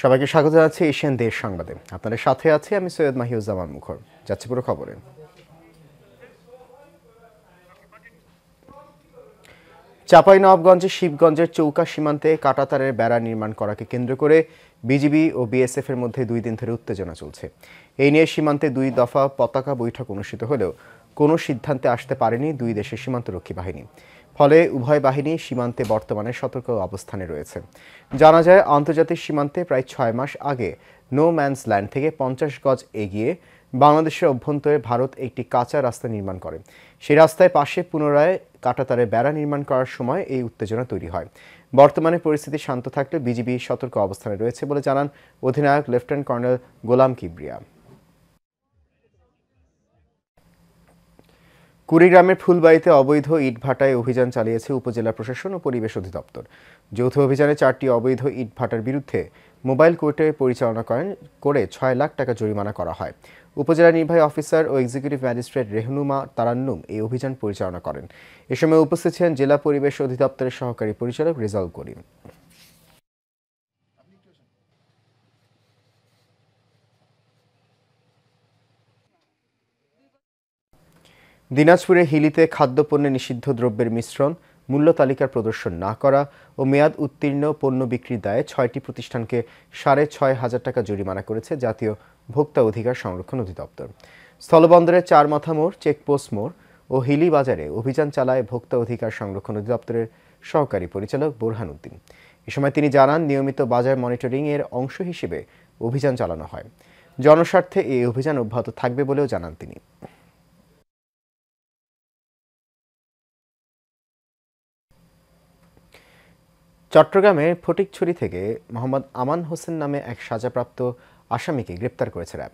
সবাইকে স্বাগত জানাচ্ছি এশিয়ান দেশ সংবাদে। আপনাদের সাথে আছি আমি সৈয়দ মাহিউজ্জামান মুখর। যাচ্ছে পুরো খবরে। চাঁপাইনবাবগঞ্জের শিবগঞ্জের চৌকা সীমান্তে কাঁটাতারের বেড়া নির্মাণ করাকে কেন্দ্র করে বিজিবি ও বিএসএফ এর মধ্যে 2 দিন ধরে উত্তেজনা চলছে। এই নিয়ে সীমান্তে 2 দফা পতাকা বৈঠক অনুষ্ঠিত হলেও কোনো সিদ্ধান্তে আসতে পারেনি দুই দেশের সীমান্তরক্ষী বাহিনী। ফলে উভয় বাহিনী সীমান্তে বর্তমানে সতর্ক অবস্থানে রয়েছে। জানা যায়, আন্তর্জাতিক সীমান্তে প্রায় 6 মাস আগে নো ম্যানস ল্যান্ড থেকে 50 গজ এগিয়ে বাংলাদেশের অভ্যন্তরে ভারত একটি কাঁচা রাস্তা নির্মাণ করে। সেই রাস্তায় পাশে পুনরায় কাঁটাতারের বেড়া নির্মাণ করার সময় এই উত্তেজনা তৈরি হয়। বর্তমানে পরিস্থিতি শান্ত থাকলে বিজিবি সতর্ক অবস্থানে রয়েছে বলে জানান অধিনায়ক লেফটেন্যান্ট কর্নেল গোলাম কিবরিয়া। কুড়িগ্রামের ফুলবাড়িতে অবৈধ ইটভাটায় অভিযান চালিয়েছে উপজেলা প্রশাসন ও পরিবেশ অধিদপ্তর। যৌথ অভিযানে 4টি অবৈধ ইটভাটার বিরুদ্ধে মোবাইল কোর্টে পরিচালনা করে 6 লাখ টাকা জরিমানা করা হয়। উপজেলা নির্বাহী অফিসার ও এক্সিকিউটিভ ম্যাজিস্ট্রেট রেহনুমা তারান্নুম এই অভিযান পরিচালনা করেন। এ সময় উপস্থিত ছিলেন জেলা পরিবেশ অধিদপ্তরের সহকারী পরিচালক রেজাউল করিম। দিনাজপুরে হিলিতে খাদ্যপণ্যে নিষিদ্ধ দ্রব্যের মিশ্রণ, মূল্য তালিকার প্রদর্শন না করা ও মেয়াদ উত্তীর্ণ পণ্য বিক্রির দায়ে 6টি প্রতিষ্ঠানকে 6,500 টাকা জরিমানা করেছে জাতীয় ভোক্তা অধিকার সংরক্ষণ অধিদপ্তর। স্থলবন্দরের 4 মাথা মোড়, চেকপোস্ট মোড় ও হিলি বাজারে অভিযান চালায় ভোক্তা অধিকার সংরক্ষণ অধিদপ্তরের সহকারী পরিচালক বোরহান উদ্দিন। এ সময় তিনি জানান, নিয়মিত বাজার মনিটরিং এর অংশ হিসেবে অভিযান চালানো হয়। জনস্বার্থে এই অভিযান অব্যাহত থাকবে বলেও জানান তিনি। চট্টগ্রামের ফটিকছড়ি থেকে মোহাম্মদ আমান হোসেন নামে এক সাজাপ্রাপ্ত আসামিকে গ্রেপ্তার করেছে র্যাব।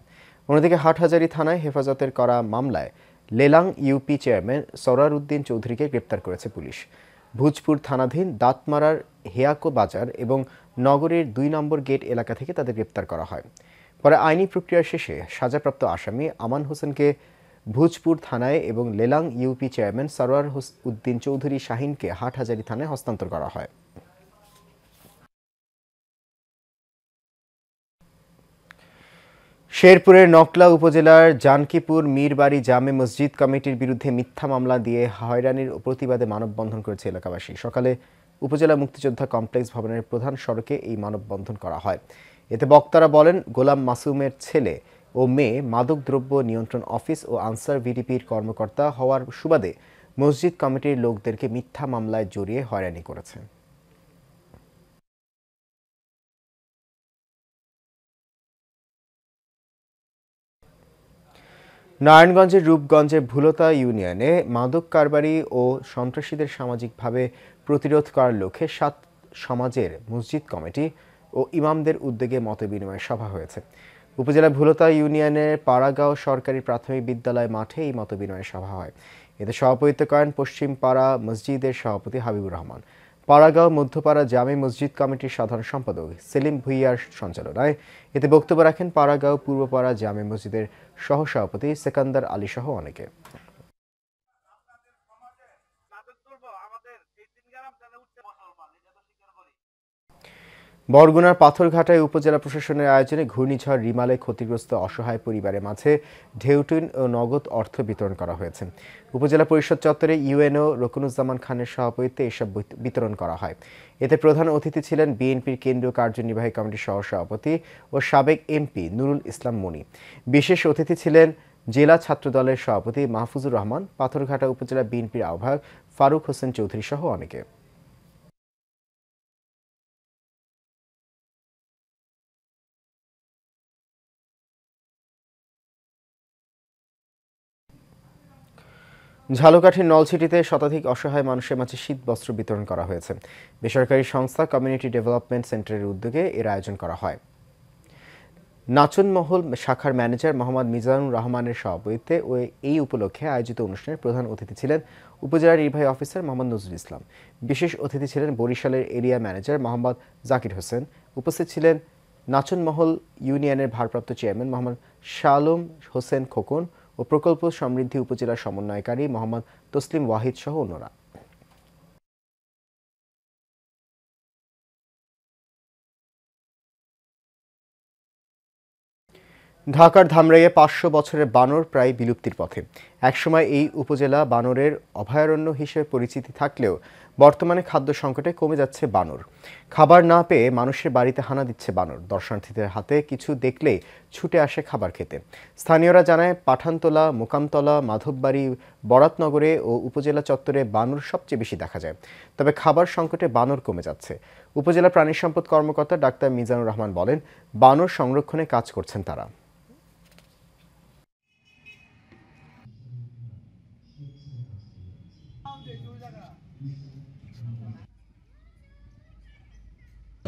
অন্যদিকে হাটহাজারী থানায় হেফাজতের করা মামলায় লেলাং ইউপি চেয়ারম্যান সরার উদ্দিন চৌধুরীকে গ্রেপ্তার করেছে পুলিশ। ভূজপুর থানাধীন দাঁতমারার হেয়াকো বাজার এবং নগরীর 2 নম্বর গেট এলাকা থেকে তাদের গ্রেপ্তার করা হয়। পরে আইনি প্রক্রিয়া শেষে সাজাপ্রাপ্ত আসামি আমান হোসেনকে ভূজপুর থানায় এবং লেলাং ইউপি চেয়ারম্যান সরোয়ার উদ্দিন চৌধুরী শাহিনকে হাটহাজারী থানায় হস্তান্তর করা হয়। শেরপুরের নকলা উপজেলার জানকিপুর মীরবাড়ি জামে মসজিদ কমিটির বিরুদ্ধে মিথ্যা মামলা দিয়ে হয়রানির প্রতিবাদে মানববন্ধন করেছে এলাকাবাসী। সকালে উপজেলা মুক্তিযোদ্ধা কমপ্লেক্স ভবনের প্রধান সড়কে এই মানববন্ধন করা হয়। এতে বক্তারা বলেন, গোলাম মাসুমের ছেলে ও মেয়ে মাদকদ্রব্য নিয়ন্ত্রণ অফিস ও আনসার ভিডিপির কর্মকর্তা হওয়ার সুবাদে মসজিদ কমিটির লোকদেরকে মিথ্যা মামলায় জড়িয়ে হয়রানি করেছে। নারায়ণগঞ্জের রূপগঞ্জে ভুলতা ইউনিয়নে মাদক কারবারি ও সন্ত্রাসীদের সামাজিকভাবে প্রতিরোধ করার লক্ষ্যে 7 সমাজের মসজিদ কমিটি ও ইমামদের উদ্যোগে মতবিনিময় সভা হয়েছে। উপজেলা ভুলতা ইউনিয়নের পাড়াগাঁও সরকারি প্রাথমিক বিদ্যালয় মাঠে এই মতবিনিময় সভা হয়। এতে সভাপতিত্ব করেন পশ্চিম পাড়া মসজিদের সভাপতি হাবিবুর রহমান। পাড়াগাঁও মধ্যপাড়া জামে মসজিদ কমিটির সাধারণ সম্পাদক সেলিম ভুইয়ার সঞ্চালনায় এতে বক্তব্য রাখেন পাড়াগাঁও পূর্বপাড়া জামে মসজিদের সহসভাপতি সেকান্দার আলী সহ অনেকে। বরগুনার পাথরঘাটায় উপজেলা প্রশাসনের আয়োজনে ঘূর্ণিঝড় রিমালে ক্ষতিগ্রস্ত অসহায় পরিবারের মাঝে ঢেউটিন ও নগদ অর্থ বিতরণ করা হয়েছে। উপজেলা পরিষদ চত্বরে ইউএনও রকুনুজ্জামান খানের সভাপতিত্বে এসব বিতরণ করা হয়। এতে প্রধান অতিথি ছিলেন বিএনপির কেন্দ্রীয় কার্যনির্বাহী কমিটির সহসভাপতি ও সাবেক এমপি নুরুল ইসলাম মনি। বিশেষ অতিথি ছিলেন জেলা ছাত্রদলের সভাপতি মাহফুজুর রহমান, পাথরঘাটা উপজেলা বিএনপির আহ্বায়ক ফারুক হোসেন চৌধুরী সহ অনেকে। ঝালকাঠির নলছিটিতে শতাধিক অসহায় মানুষের মাঝে শীত বস্ত্র বিতরণ করা হয়েছে। বেসরকারি সংস্থা কমিউনিটি ডেভেলপমেন্ট সেন্টারের উদ্যোগে এর আয়োজন করা হয়। নাচনমহল শাখার ম্যানেজার মোহাম্মদ মিজানুর রহমানের সভাপতিত্বে ও এই উপলক্ষে আয়োজিত অনুষ্ঠানের প্রধান অতিথি ছিলেন উপজেলা নির্বাহী অফিসার মোহাম্মদ নজরুল ইসলাম। বিশেষ অতিথি ছিলেন বরিশালের এরিয়া ম্যানেজার মোহাম্মদ জাকির হোসেন। উপস্থিত ছিলেন নাচনমহল ইউনিয়নের ভারপ্রাপ্ত চেয়ারম্যান মোহাম্মদ শালম হোসেন খোকন ও প্রকল্প সমৃদ্ধি উপজেলা সমন্বয়কারী মোহাম্মদ তসলিম ওয়াহিদ সহ অন্যরা। ঢাকার ধামরাইয়ে ৫০০ বছরের বানর প্রায় বিলুপ্তির পথে। একসময় এই উপজেলা বানরের অভয়ারণ্য হিসেবে পরিচিতি থাকলেও বর্তমানে খাদ্য সংকটে কমে যাচ্ছে বানর। খাবার না পেয়ে মানুষের বাড়িতে হানা দিচ্ছে বানর। দর্শনার্থীদের হাতে কিছু দেখলেই ছুটে আসে খাবার খেতে। স্থানীয়রা জানায়, পাঠানতলা, মোকামতলা, মাধববাড়ি, বরাতনগরে ও উপজেলা চত্বরে বানর সবচেয়ে বেশি দেখা যায়। তবে খাবার সংকটে বানর কমে যাচ্ছে। উপজেলা প্রাণী সম্পদ কর্মকর্তা ডাক্তার মিজানুর রহমান বলেন, বানর সংরক্ষণে কাজ করছেন তারা।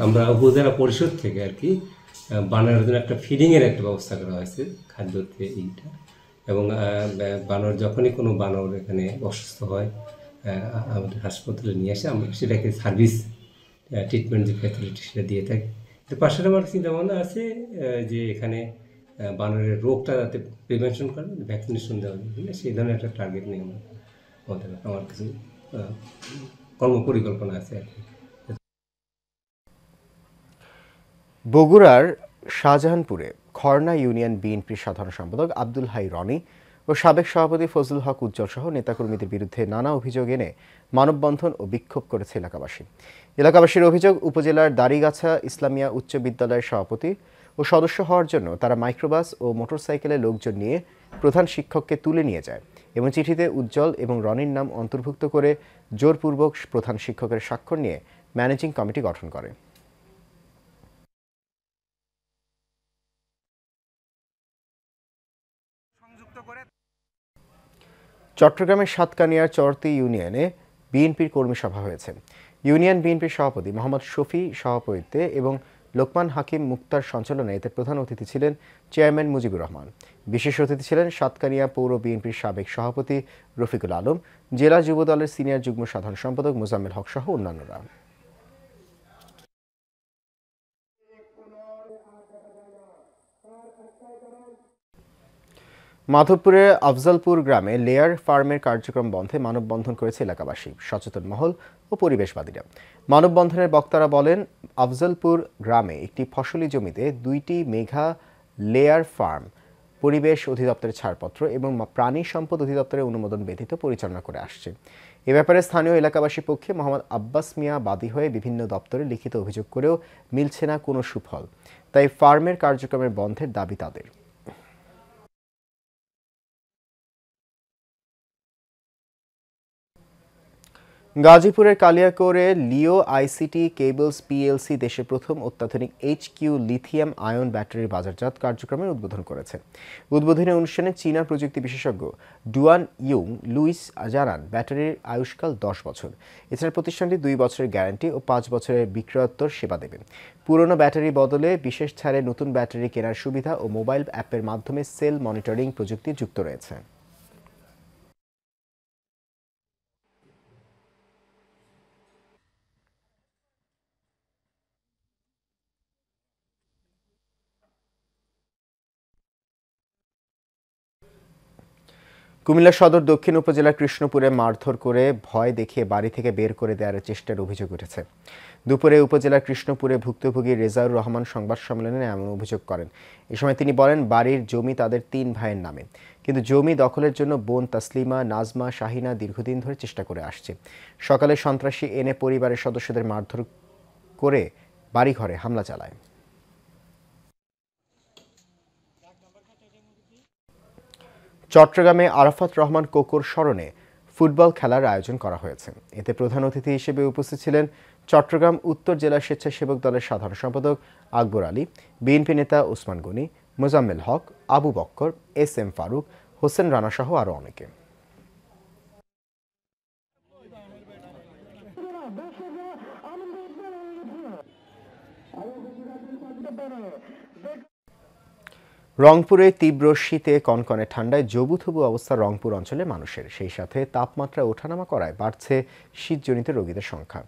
আমরা উপজেলা পরিষদ থেকে আর কি বানরের জন্য একটা ফিডিংয়ের একটা ব্যবস্থা করা হয়েছে, খাদ্যতে এইটা। এবং বানর যখনই কোনো বানর এখানে অসুস্থ হয় আমাদের হাসপাতালে নিয়ে আসে, আমরা সেটাকে সার্ভিস ট্রিটমেন্ট যে ফ্যাসিলিটি সেটা দিয়ে থাকি। তো পাশে আমার চিন্তা ভাবনা আছে যে এখানে বানরের রোগটা যাতে প্রিভেনশন করে ভ্যাকসিনেশন দেওয়া যায়, সেই ধরনের একটা টার্গেট নিয়ে আমার কিছু কর্মপরিকল্পনা আছে আর কি। বগুড়ার শাহজাহানপুরে খড়না ইউনিয়ন বিএনপির সাধারণ সম্পাদক আব্দুল হাই রনি ও সাবেক সভাপতি ফজলুল হক উজ্জ্বল সহ নেতাকর্মীদের বিরুদ্ধে নানা অভিযোগ এনে মানববন্ধন ও বিক্ষোভ করেছে এলাকাবাসী। এলাকাবাসীর অভিযোগ, উপজেলার দাড়িগাছা ইসলামিয়া উচ্চ বিদ্যালয়ের সভাপতি ও সদস্য হওয়ার জন্য তারা মাইক্রোবাস ও মোটরসাইকেলে লোকজন নিয়ে প্রধান শিক্ষককে তুলে নিয়ে যায় এবং চিঠিতে উজ্জ্বল এবং রনির নাম অন্তর্ভুক্ত করে জোরপূর্বক প্রধান শিক্ষকের স্বাক্ষর নিয়ে ম্যানেজিং কমিটি গঠন করে। চট্টগ্রামের সাতকানিয়ার চরতি ইউনিয়নে বিএনপির কর্মী সভা হয়েছে। ইউনিয়ন বিএনপির সভাপতি মোহাম্মদ শফি সভাপতিত্বে এবং লোকমান হাকিম মুক্তার সঞ্চালনায় এতে প্রধান অতিথি ছিলেন চেয়ারম্যান মুজিবুর রহমান। বিশেষ অতিথি ছিলেন সাতকানিয়া পৌর বিএনপির সাবেক সভাপতি রফিকুল আলম, জেলা যুব দলের সিনিয়র যুগ্ম সাধারণ সম্পাদক মোজাম্মেল হক সহ অন্যান্যরা। মাধবপুরের আফজালপুর গ্রামে লেয়ার ফার্মের কার্যক্রম বন্ধে মানববন্ধন করেছে এলাকাবাসী, সচেতন মহল ও পরিবেশবাদীরা। মানববন্ধনের বক্তারা বলেন, আফজালপুর গ্রামে একটি ফসলি জমিতে 2টি মেঘা লেয়ার ফার্ম পরিবেশ অধিদপ্তরের ছাড়পত্র এবং প্রাণী সম্পদ অধিদপ্তরের অনুমোদন ব্যতীত পরিচালনা করে আসছে। এ ব্যাপারে স্থানীয় এলাকাবাসীর পক্ষে মোহাম্মদ আব্বাস মিয়া বাদী হয়ে বিভিন্ন দপ্তরে লিখিত অভিযোগ করেও মিলছে না কোনো সুফল। তাই ফার্মের কার্যক্রমের বন্ধের দাবি তাদের। গাজীপুরের কালিয়াকৈরে লিও আইসিটি কেবলস পিএলসি দেশের প্রথম অত্যাধুনিক HQ লিথিয়াম আয়ন ব্যাটারির বাজারজাত কার্যক্রমের উদ্বোধন করেছে। উদ্বোধনী অনুষ্ঠানে চীনা প্রযুক্তি বিশেষজ্ঞ ডুয়ান ইউং লুইস জানান, ব্যাটারির আয়ুষ্কাল 10 বছর। এছাড়া প্রতিষ্ঠানটি 2 বছরের গ্যারান্টি ও 5 বছরের বিক্রয়োত্তর সেবা দেবে। পুরনো ব্যাটারি বদলে বিশেষ ছাড়ে নতুন ব্যাটারি কেনার সুবিধা ও মোবাইল অ্যাপের মাধ্যমে সেল মনিটরিং প্রযুক্তি যুক্ত রয়েছে। কুমিল্লা সদর দক্ষিণ উপজেলার কৃষ্ণপুরে মারধর করে ভয় দেখিয়ে বাড়ি থেকে বের করে দেওয়ার চেষ্টার অভিযোগ উঠেছে। দুপুরে উপজেলার কৃষ্ণপুরে ভুক্তভোগী রেজাউর রহমান সংবাদ সম্মেলনে এমন অভিযোগ করেন। এ সময় তিনি বলেন, বাড়ির জমি তাদের 3 ভাইয়ের নামে, কিন্তু জমি দখলের জন্য বোন তাসলিমা, নাজমা, শাহিনা দীর্ঘদিন ধরে চেষ্টা করে আসছে। সকালে সন্ত্রাসী এনে পরিবারের সদস্যদের মারধর করে বাড়িঘরে হামলা চালায়। চট্টগ্রামে আরাফাত রহমান কোকোর স্মরণে ফুটবল খেলার আয়োজন করা হয়েছে। এতে প্রধান অতিথি হিসেবে উপস্থিত ছিলেন চট্টগ্রাম উত্তর জেলা স্বেচ্ছাসেবক দলের সাধারণ সম্পাদক আকবর আলী, বিএনপি নেতা ওসমান গনি, মোজাম্মেল হক, আবু বক্কর, SM ফারুক, হোসেন রানা সহ আরও অনেকে। রংপুরে তীব্র শীতে কনকনে ঠান্ডায় জবুথবু অবস্থা রংপুর অঞ্চলের মানুষের, সেই সাথে তাপমাত্রা ওঠানামা করায় বাড়ছে শীতজনিত রোগীদের সংখ্যা।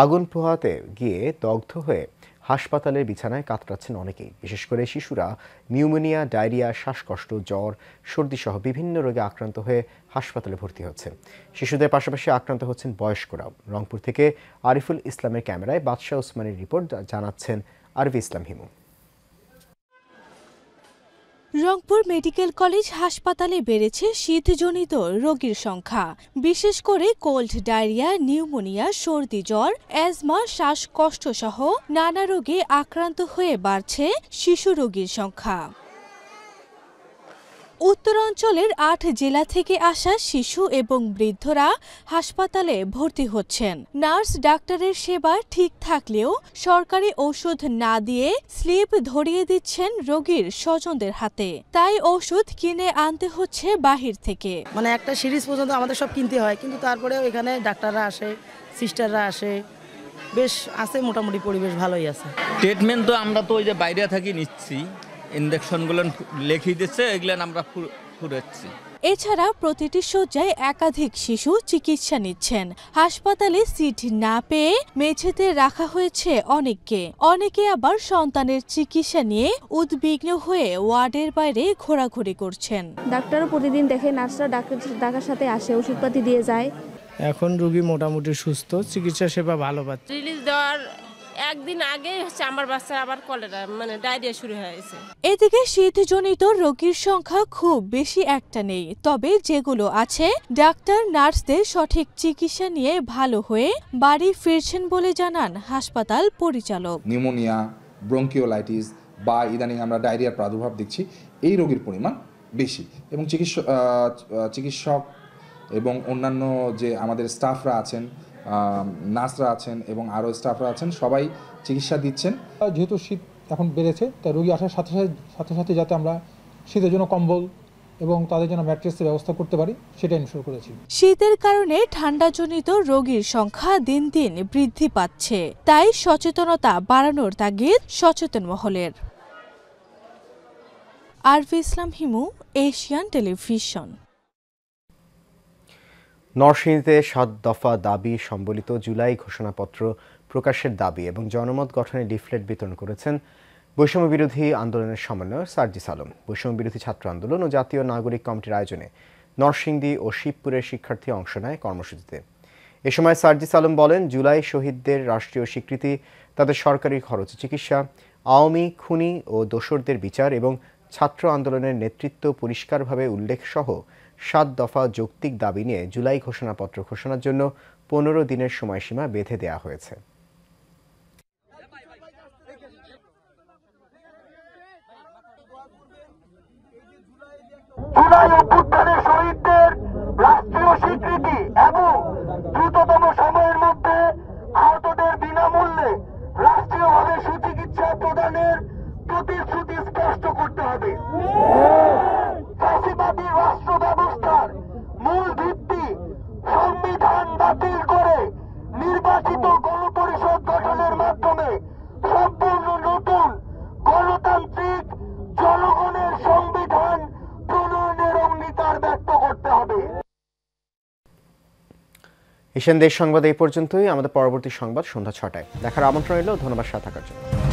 আগুন পোহাতে গিয়ে দগ্ধ হয়ে হাসপাতালের বিছানায় কাতরাচ্ছেন অনেকেই। বিশেষ করে শিশুরা নিউমোনিয়া, ডায়রিয়া, শ্বাসকষ্ট, জ্বর, সর্দি সহ বিভিন্ন রোগে আক্রান্ত হয়ে হাসপাতালে ভর্তি হচ্ছে। শিশুদের পাশাপাশি আক্রান্ত হচ্ছেন বয়স্করাও। রংপুর থেকে আরিফুল ইসলামের ক্যামেরায় বাদশাহ ওসমানের রিপোর্ট, জানাচ্ছেন আরভি ইসলাম হিমু। রংপুর মেডিকেল কলেজ হাসপাতালে বেড়েছে শীতজনিত রোগীর সংখ্যা, বিশেষ করে কোল্ড ডায়রিয়া, নিউমোনিয়া, সর্দি জ্বর, অ্যাজমা, শ্বাসকষ্ট সহ নানা রোগে আক্রান্ত হয়ে বাড়ছে শিশু রোগীর সংখ্যা। উত্তরাঞ্চলের ৮ জেলা থেকে আসা শিশু এবং বৃদ্ধরা হাসপাতালে ভর্তি হচ্ছেন। নার্স ডাক্তারের সেবা ঠিক থাকলেও সরকারি ওষুধ না দিয়ে স্লিপ ধরিয়ে দিচ্ছেন রোগীর স্বজনদের হাতে, তাই ওষুধ কিনে আনতে হচ্ছে বাহির থেকে। মানে একটা সিরিজ পর্যন্ত আমাদের সব কিনতে হয়, কিন্তু তারপরেও এখানে ডাক্তাররা আসে, সিস্টাররা আসে, বেশ আছে, মোটামুটি পরিবেশ ভালোই আছে। ট্রিটমেন্ট তো আমরা তো ওই যে বাইরে থাকি নিচ্ছি, ইনজেকশনগুলো লিখিয়ে দিচ্ছে, এগুলো আমরা ফুরাচ্ছি। এছাড়া প্রতিটি শয্যায় একাধিক শিশু চিকিৎসা নিচ্ছেন। হাসপাতালে সিট না পেয়ে মেঝেতে রাখা হয়েছে অনেককে। অনেকে আবার সন্তানের চিকিৎসা নিয়ে উদ্বিগ্ন হয়ে ওয়ার্ডের বাইরে ঘোরাঘুরি করছেন। ডাক্তারও প্রতিদিন দেখে, নার্সরা ডাকার সাথে আসে, ওষুধপাতি দিয়ে যায়। এখন রোগী মোটামুটি সুস্থ, চিকিৎসা সেবা ভালো পাচ্ছে। রিলিজ দেওয়ার একদিন আগে আমার বাচ্চা আবার কলেরা ডায়রিয়া শুরু হয়েছে। এদিকে শীতজনিত রোগীর সংখ্যা খুব বেশি একটা নেই, তবে যেগুলো আছে ডাক্তার নার্সদের সঠিক চিকিৎসা নিয়ে ভালো হয়ে বাড়ি ফিরছেন বলে জানান হাসপাতাল পরিচালক। নিউমোনিয়া, ব্রঙ্কিওলাইটিস বা ইদানিং আমরা ডায়রিয়ার প্রাদুর্ভাব দেখছি, এই রোগীর পরিমাণ বেশি এবং চিকিৎসক এবং অন্যান্য যে আমাদের স্টাফরা আছেন, নার্সরা আছেন এবং আরও স্টাফরা আছেন, সবাই চিকিৎসা দিচ্ছেন। যেহেতু শীত এখন বেড়েছে, তাই রোগী আসার সাথে সাথে যাতে আমরা শীতের জন্য কম্বল এবং তাদের জন্য ম্যাট্রেসের ব্যবস্থা করতে পারি, সেটা ইনশিওর করেছি। শীতের কারণে ঠান্ডাজনিত রোগীর সংখ্যা দিন দিন বৃদ্ধি পাচ্ছে, তাই সচেতনতা বাড়ানোর তাগিদ সচেতন মহলের। আরভি ইসলাম হিমু, এশিয়ান টেলিভিশন। নরসিংদীতে ৭ দফা দাবি সম্বলিত জুলাই ঘোষণাপত্র প্রকাশের দাবি এবং জনমত গঠনে লিফলেট বিতরণ করেছেন বৈষম্য বিরোধী আন্দোলনের সমন্বয়ক সার্জিস আলম। বৈষম্য বিরোধী ছাত্র আন্দোলন ও জাতীয় নাগরিক কমিটির আয়োজনে নরসিংদী ও শিবপুরের শিক্ষার্থী অংশ নেয় কর্মসূচিতে। এ সময় সার্জিস আলম বলেন, জুলাই শহীদদের রাষ্ট্রীয় স্বীকৃতি, তাদের সরকারি খরচে চিকিৎসা, আওয়ামী খুনি ও দোসরদের বিচার এবং ছাত্র আন্দোলনের নেতৃত্ব পরিষ্কারভাবে উল্লেখ সহ ৭ দফা যৌক্তিক দাবি নিয়ে জুলাই ঘোষণাপত্র ঘোষণার জন্য ১৫ দিনের সময়সীমা বেঁধে দেওয়া হয়েছে। জুলাই অভ্যুত্থানের শহীদদের রাষ্ট্রীয় স্বীকৃতি এবং দ্রুততম সময়ের মধ্যে আহতদের বিনামূল্যে রাষ্ট্রীয়ভাবে সুচিকিৎসা প্রদানের প্রতিশ্রুতি স্পষ্ট করতে হবে। ফ্যাসিবাদী রাষ্ট্র ব্যবস্থার মূল ভিত্তি সংবিধান বাতিল করে নির্বাচিত গণপরিষদ গঠনের মাধ্যমে সম্পূর্ণ নতুন গণতান্ত্রিক জনগণের সংবিধান প্রণয়নের অঙ্গীকার ব্যক্ত করতে হবে। এশিয়ান দেশ সংবাদ এই পর্যন্তই। আমাদের পরবর্তী সংবাদ সন্ধ্যা ৬টায় দেখার আমন্ত্রণ রইল। ধন্যবাদ সাথে থাকার জন্য।